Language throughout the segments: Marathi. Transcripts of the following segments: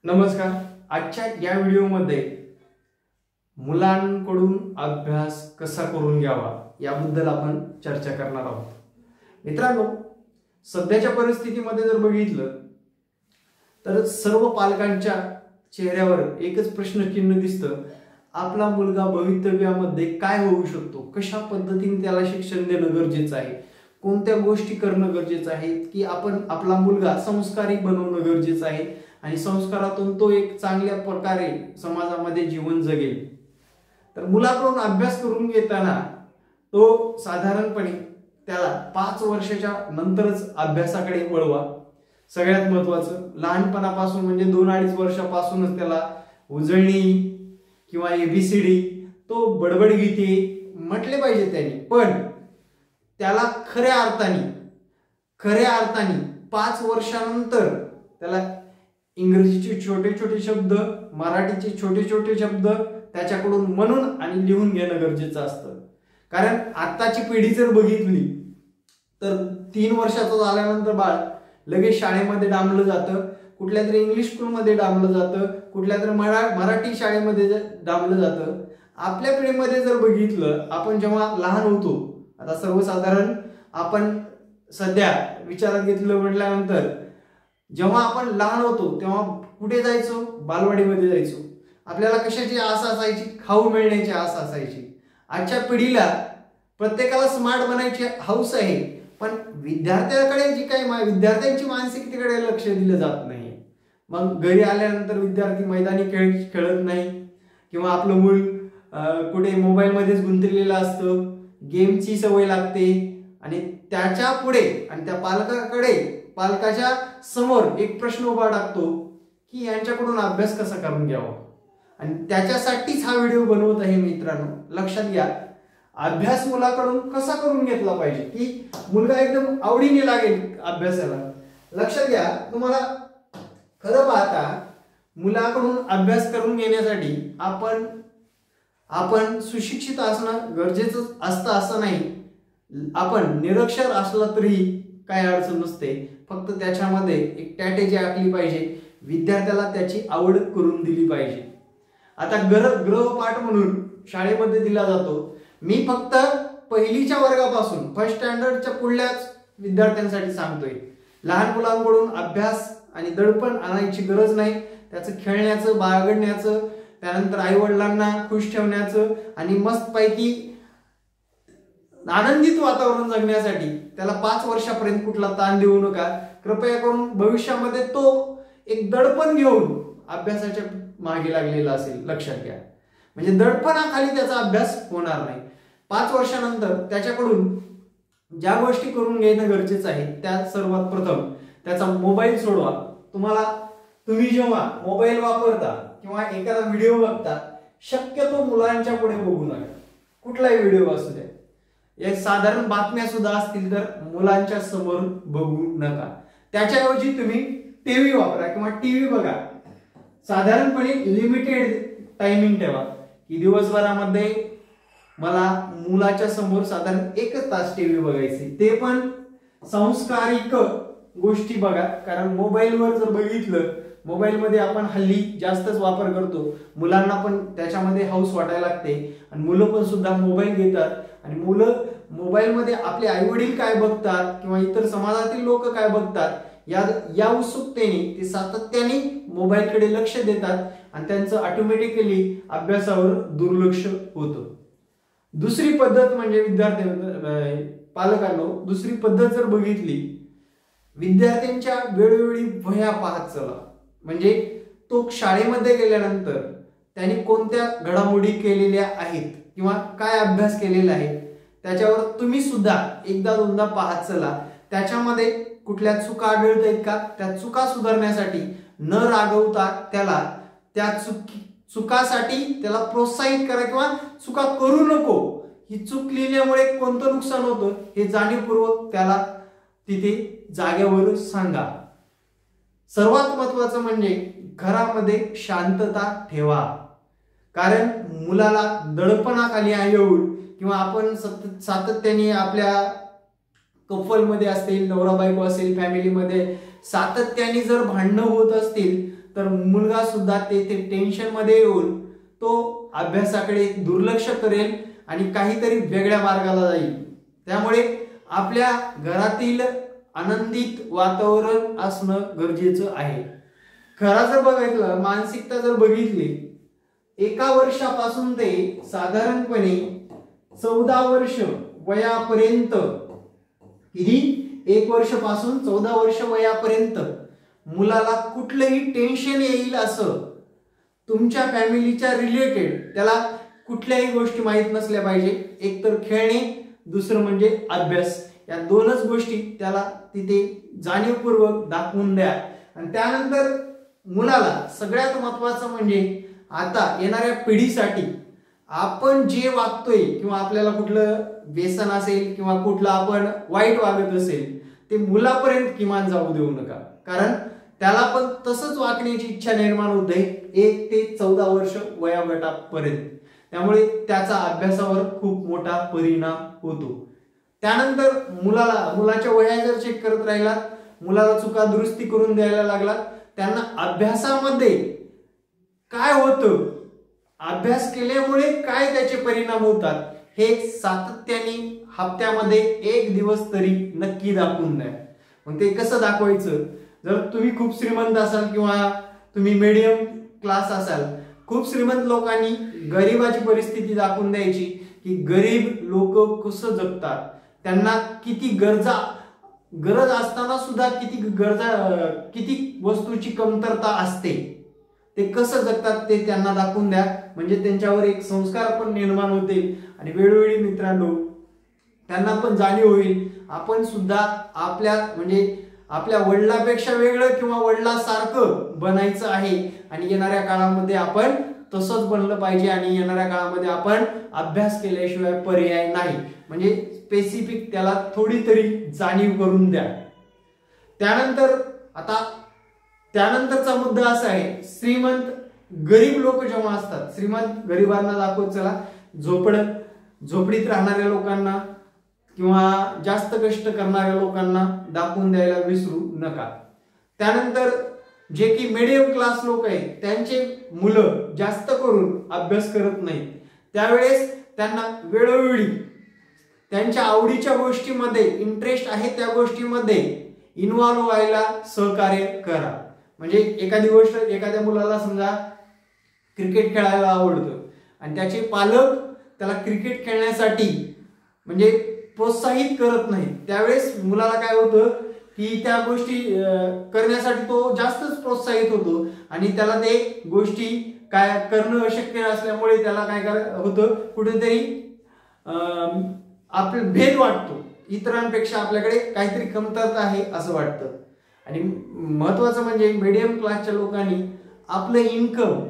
नमस्कार. आजच्या या व्हिडिओमध्ये मुलांकडून अभ्यास कसा करून घ्यावा याबद्दल आपण चर्चा करणार आहोत. मित्रांनो, सध्याच्या परिस्थितीमध्ये जर बघितलं तर सर्व पालकांच्या चेहऱ्यावर एकच प्रश्नचिन्ह दिसतं. आपला मुलगा भवितव्यामध्ये काय होऊ शकतो, कशा पद्धतीने त्याला शिक्षण देणं गरजेचं आहे, कोणत्या गोष्टी करणं गरजेचं आहे, की आपण आपला मुलगा संस्कारी बनवणं गरजेचं आहे आणि संस्कारातून तो एक चांगल्या प्रकारे समाजामध्ये जीवन जगेल. तर मुलाकडून अभ्यास करून घेताना तो साधारणपणे त्याला 5 वर्षाच्या नंतरच अभ्यासाकडे वळवा. सगळ्यात महत्वाचं, लहानपणापासून म्हणजे 2-2.5 वर्षापासूनच त्याला उजळणी किंवा ABCD तो बडबड गीते म्हटले पाहिजे त्यांनी. पण त्याला खऱ्या अर्थाने 5 वर्षानंतर त्याला इंग्रजीचे छोटे छोटे शब्द, मराठीचे छोटे छोटे शब्द त्याच्याकडून म्हणून आणि लिहून घेणं गरजेचं असतं. कारण आताची पिढी जर बघितली तर 3 वर्षाचं झाल्यानंतर बाळ लगेच शाळेमध्ये डांबलं जातं, कुठल्या तरी इंग्लिश स्कूलमध्ये डांबलं जातं, कुठल्या तरी मराठी शाळेमध्ये डांबलं जातं. आपल्या पिढीमध्ये जर बघितलं, आपण जेव्हा लहान होतो, आता सर्वसाधारण आपण सध्या विचारात घेतलं म्हटल्यानंतर जेव्हा आपण लहान होतो तेव्हा कुठे जायचो? बालवाडीमध्ये जायचो. आपल्याला कशाची आस असायची? खाऊ मिळण्याची आस असायची. आजच्या पिढीला प्रत्येकाला स्मार्ट बनायची हौस आहे, पण विद्यार्थ्याकडे जी काही विद्यार्थ्यांची मानसिकतेकडे लक्ष दिलं जात नाही. मग घरी आल्यानंतर विद्यार्थी मैदानी खेळ खेळत नाही किंवा आपलं मूल कुठे मोबाईलमध्येच गुंतलेलं असतं, गेमची सवय लागते आणि त्याच्या पुढे आणि त्या पालकाच्या समोर एक प्रश्न उभा टाकतो की यांच्याकडून अभ्यास कसा करून घ्यावा. आणि त्याच्यासाठीच हा व्हिडिओ बनवत आहे. मित्रांनो, लक्षात घ्या, अभ्यास मुलाकडून कसा करून घेतला पाहिजे की मुलगा एकदम आवडीने लागेल अभ्यासाला. लक्षात घ्या, तुम्हाला खरं पाहता मुलाकडून अभ्यास करून घेण्यासाठी आपण सुशिक्षित असणं गरजेचं असतं असं नाही. आपण निरक्षर असला तरी काय अडचण नसते, फक्त त्याच्यामध्ये एक स्ट्रॅटेजी आखली पाहिजे, विद्यार्थ्याला त्याची आवड करून दिली पाहिजे. आता गृहपाठ म्हणून शाळेमध्ये दिला जातो. मी फक्त पहिलीच्या वर्गापासून फर्स्ट स्टँडर्डच्या पुढल्याच विद्यार्थ्यांसाठी सांगतोय. लहान मुलांकडून अभ्यास आणि दडपण आणायची गरज नाही. त्याचं खेळण्याचं, बागडण्याचं, त्यानंतर आई वडिलांना खुश ठेवण्याचं आणि मस्तपैकी आनंदित वातावरण जगण्यासाठी त्याला 5 वर्षापर्यंत कुठला ताण देऊ नका. कृपया करून भविष्यामध्ये तो एक दडपण घेऊन अभ्यासाच्या मागे लागलेला असेल, लक्षात घ्या. म्हणजे दडपणाखाली त्याचा अभ्यास होणार नाही. 5 वर्षानंतर त्याच्याकडून ज्या गोष्टी करून घेणं गरजेचं आहे त्या सर्वात प्रथम त्याचा मोबाईल सोडवा. तुम्ही जेव्हा मोबाईल वापरता किंवा एखादा व्हिडिओ बघता, शक्यतो मुलांच्या पुढे बघू नका. कुठलाही व्हिडिओ असू द्या, एक साधारण बातम्या सुद्धा असतील तर मुलांच्या समोर बघू नका. त्याच्याऐवजी तुम्ही टीव्ही वापरा किंवा टीव्ही बघा. साधारणपणे लिमिटेड टायमिंग ठेवा की दिवसभरामध्ये मला मुलाच्या समोर साधारण 1 तास टीव्ही बघायची, ते पण संस्कारिक गोष्टी बघा. कारण मोबाईलवर जर बघितलं, मोबाईलमध्ये आपण हल्ली जास्तच वापर करतो, मुलांना पण त्याच्यामध्ये हौस वाटायला लागते आणि मुलं पण सुद्धा मोबाईल घेतात आणि मुलं मोबाईलमध्ये आपले आई वडील काय बघतात किंवा इतर समाजातील लोक काय बघतात या उत्सुकतेने ते सातत्याने मोबाईलकडे लक्ष देतात आणि त्यांचं ऑटोमॅटिकली अभ्यासावर दुर्लक्ष होतं. दुसरी पद्धत म्हणजे पालकांनो, दुसरी पद्धत जर बघितली, विद्यार्थ्यांच्या वेळोवेळी वह्या पाहत चला. म्हणजे तो शाळेमध्ये गेल्यानंतर त्यांनी कोणत्या घडामोडी केलेल्या आहेत किंवा काय अभ्यास केलेला आहे त्याच्यावर तुम्ही सुद्धा 1दा-2दा पाहत चला. त्याच्यामध्ये कुठल्या चुका आढळत आहेत का, त्या चुका सुधारण्यासाठी न रागवता त्याला त्या चुकासाठी त्याला प्रोत्साहित करा किंवा चुका करू नको. ही चूक लिहिल्यामुळे कोणतं नुकसान होतं हे जाणीवपूर्वक त्याला तिथे जागेवर सांगा. सर्वात महत्वाचं म्हणजे घरामध्ये शांतता ठेवा. कारण मुलाला दडपणाखाली येऊन किंवा आपण सातत्याने आपल्या कपलमध्ये असतील, नवरा बायको असेल, फॅमिलीमध्ये सातत्याने जर भांडणं होत असतील तर मुलगा सुद्धा ते टेन्शन मध्ये येऊन तो अभ्यासाकडे दुर्लक्ष करेल आणि काहीतरी वेगळ्या मार्गाला जाईल. त्यामुळे आपल्या घरातील आनंदित वातावरण असणं गरजेचं आहे. खरं जर बघितलं, मानसिकता जर बघितली, 1 वर्षापासून ते साधारणपणे 14 वर्ष वयापर्यंत, किती 1 वर्षापासून 14 वर्ष वयापर्यंत मुलाला कुठलंही टेन्शन येईल असं तुमच्या फॅमिलीच्या रिलेटेड त्याला कुठल्याही गोष्टी माहीत नसल्या पाहिजे. एक तर खेळणे, दुसरं म्हणजे अभ्यास, या दोनच गोष्टी त्याला तिथे जाणीवपूर्वक दाखवून द्या. आणि त्यानंतर मुलाला सगळ्यात महत्वाचं म्हणजे आता येणाऱ्या पिढीसाठी आपण जे वागतोय किंवा आपल्याला कुठलं व्यसन असेल किंवा कुठलं आपण वाईट वागत असेल ते मुलापर्यंत किमान जाऊ देऊ नका. कारण त्याला पण तसंच वागण्याची इच्छा निर्माण होते 1 ते 14 वर्ष वयोगटापर्यंत. त्यामुळे त्याचा अभ्यासावर खूप मोठा परिणाम होतो. त्यानंतर मुलाच्या वया जर चेक करत राहिलात, मुलाला चुका दुरुस्ती करून द्यायला लागलात, त्यांना अभ्यासामध्ये काय होतं, अभ्यास केल्यामुळे काय त्याचे परिणाम होतात हे सातत्याने हप्त्यामध्ये 1 दिवस तरी नक्की दाखवून द्या. मग ते कसं दाखवायचं, जर तुम्ही खूप श्रीमंत असाल किंवा तुम्ही मीडियम क्लास असाल, खूप श्रीमंत लोकांनी गरिबाची परिस्थिती दाखवून द्यायची की गरीब लोक कसं जगतात, त्यांना किती गरज असताना सुद्धा किती वस्तूची कमतरता असते, ते कसं जगतात ते त्यांना दाखवून द्या. म्हणजे त्यांच्यावर एक संस्कार पण निर्माण होतील आणि वेळोवेळी मित्रांनो त्यांना पण जाणीव होईल आपण सुद्धा आपल्या वडिलांपेक्षा वेगळं किंवा वडिलांसारखं बनायचं आहे आणि येणाऱ्या काळामध्ये आपण तसंच बनलं पाहिजे आणि येणाऱ्या काळामध्ये आपण अभ्यास केल्याशिवाय पर्याय नाही. म्हणजे स्पेसिफिक त्याला थोडी तरी जाणीव करून द्या. त्यानंतरचा मुद्दा असा आहे, श्रीमंत गरीब लोक जेव्हा असतात, श्रीमंत गरीबांना दाखवत चला, झोपडीत राहणाऱ्या लोकांना किंवा जास्त कष्ट करणाऱ्या लोकांना दाखवून द्यायला विसरू नका. त्यानंतर जे की मिडियम क्लास लोक आहेत त्यांचे मुलं जास्त करून अभ्यास करत नाहीत, त्यावेळेस त्यांना वेळोवेळी त्यांच्या आवडीच्या गोष्टीमध्ये, इंटरेस्ट आहे त्या गोष्टीमध्ये इन्व्हॉल्व व्हायला सहकार्य करा. म्हणजे एखाद्या मुलाला समजा क्रिकेट खेळायला आवडतं आणि त्याचे पालक त्याला क्रिकेट खेळण्यासाठी म्हणजे प्रोत्साहित करत नाही, त्यावेळेस मुलाला काय होतं की त्या गोष्टी करण्यासाठी तो जास्तच प्रोत्साहित होतो आणि त्याला ते गोष्टी काय करणं अशक्य असल्यामुळे त्याला काय होतं, कुठेतरी आपला भेद वाटतो, इतरांपेक्षा आपल्याकडे काहीतरी कमतरता आहे असं वाटतं. आणि महत्वाचं म्हणजे मीडियम क्लासच्या लोकांनी आपलं इन्कम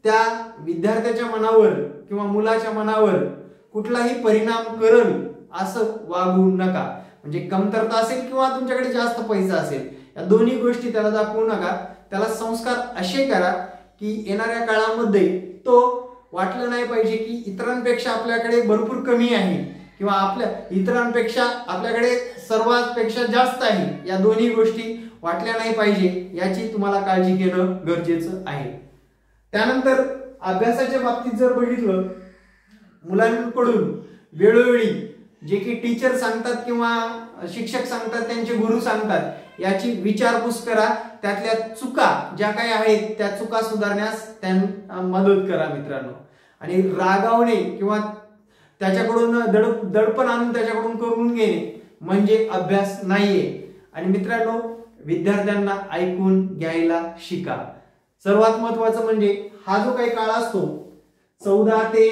त्या विद्यार्थ्याच्या मनावर किंवा मुलाच्या मनावर कुठलाही परिणाम करल असं वागू नका. म्हणजे कमतरता असेल किंवा तुमच्याकडे जास्त पैसा असेल, या दोन्ही गोष्टी त्याला दाखवू नका. त्याला संस्कार असे करा की येणाऱ्या काळामध्ये तो वाटलं नाही पाहिजे की इतरांपेक्षा आपल्याकडे भरपूर कमी आहे किंवा इतरांपेक्षा आपल्याकडे सर्वांपेक्षा जास्त आहे, या दोन्ही गोष्टी वाटल्या नाही पाहिजे, याची तुम्हाला काळजी घेणं गरजेचं आहे. त्यानंतर अभ्यासाच्या बाबतीत जर बघितलं, मुलांकडून वेळोवेळी जे की टीचर सांगतात किंवा शिक्षक सांगतात, त्यांचे गुरु सांगतात, याची विचारपूस करा. त्यातल्या चुका ज्या काही आहेत त्या चुका सुधारण्यास त्यांना मदत करा मित्रांनो. आणि रागावणे किंवा त्याच्याकडून दडपण आणून त्याच्याकडून करून घेणे म्हणजे अभ्यास नाहीये. आणि मित्रांनो, विद्यार्थ्यांना ऐकून घ्यायला शिका. सर्वात महत्वाचं म्हणजे हा जो काही काळ असतो 14 ते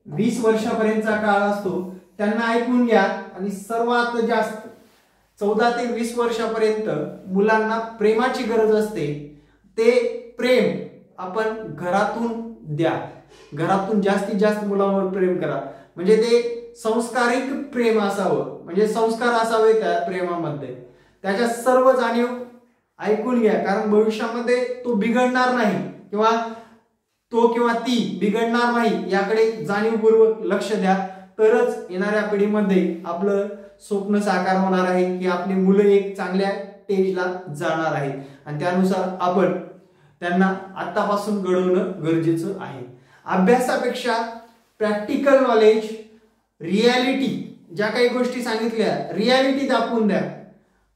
20 वर्षापर्यंतचा काळ असतो, त्यांना ऐकून घ्या. आणि सर्वात जास्त 14 ते 20 वर्षापर्यंत मुलांना प्रेमाची गरज असते. ते प्रेम आपण घरातून द्या. घरातून जास्तीत जास्त मुलांवर प्रेम करा. म्हणजे ते संस्कारिक प्रेम असावं, म्हणजे संस्कार असावे त्या प्रेमामध्ये. त्याच्या सर्व जाणीव ऐकून घ्या, कारण भविष्यामध्ये तो बिघडणार नाही किंवा ती बिघडणार नाही, याकडे जाणीवपूर्वक लक्ष द्या. तरच येणाऱ्या पिढीमध्ये आपलं स्वप्न साकार होणार आहे की आपली मुलं एक चांगल्या स्टेजला जाणार आहेत आणि त्यानुसार आपण त्यांना आतापासून घडवणं गरजेचं आहे. अभ्यासापेक्षा प्रॅक्टिकल नॉलेज, रियालिटी, ज्या काही गोष्टी सांगितल्या रियालिटी दाखवून द्या.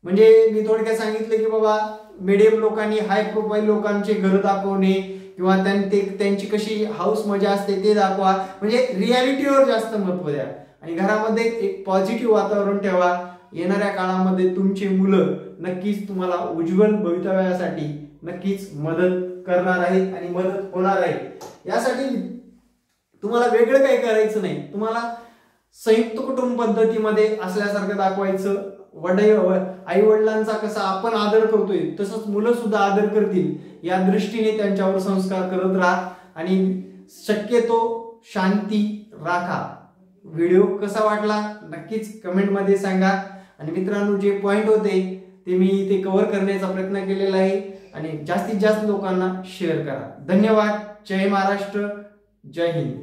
म्हणजे मी थोडक्यात सांगितलं की बाबा मिडियम लोकांनी हाय प्रोफाईल लोकांचे घर दाखवणे किंवा त्यांची कशी हाऊस मजा असते ते दाखवा. म्हणजे रियालिटीवर जास्त महत्व द्या आणि घरामध्ये एक पॉझिटिव्ह वातावरण ठेवा. येणाऱ्या काळामध्ये तुमची मुलं नक्कीच तुम्हाला उज्ज्वल भवितव्यासाठी नक्कीच मदत करणार आहेत आणि मदत होणार आहे. यासाठी तुम्हाला वेगळं काही करायचं नाही. तुम्हाला संयुक्त कुटुंब पद्धतीमध्ये असल्यासारखं दाखवायचं. आई वडिलांचा कसा आपण आदर करतोय तसंच मुलं सुद्धा आदर करतील या दृष्टीने त्यांच्यावर संस्कार करत राहा आणि शक्यतो शांती राखा. व्हिडिओ कसा वाटला नक्कीच कमेंटमध्ये सांगा. आणि मित्रांनो, जे पॉइंट होते ते मी इथे कव्हर करण्याचा प्रयत्न केलेला आहे आणि जास्तीत जास्त लोकांना शेअर करा. धन्यवाद. जय महाराष्ट्र, जय हिंद.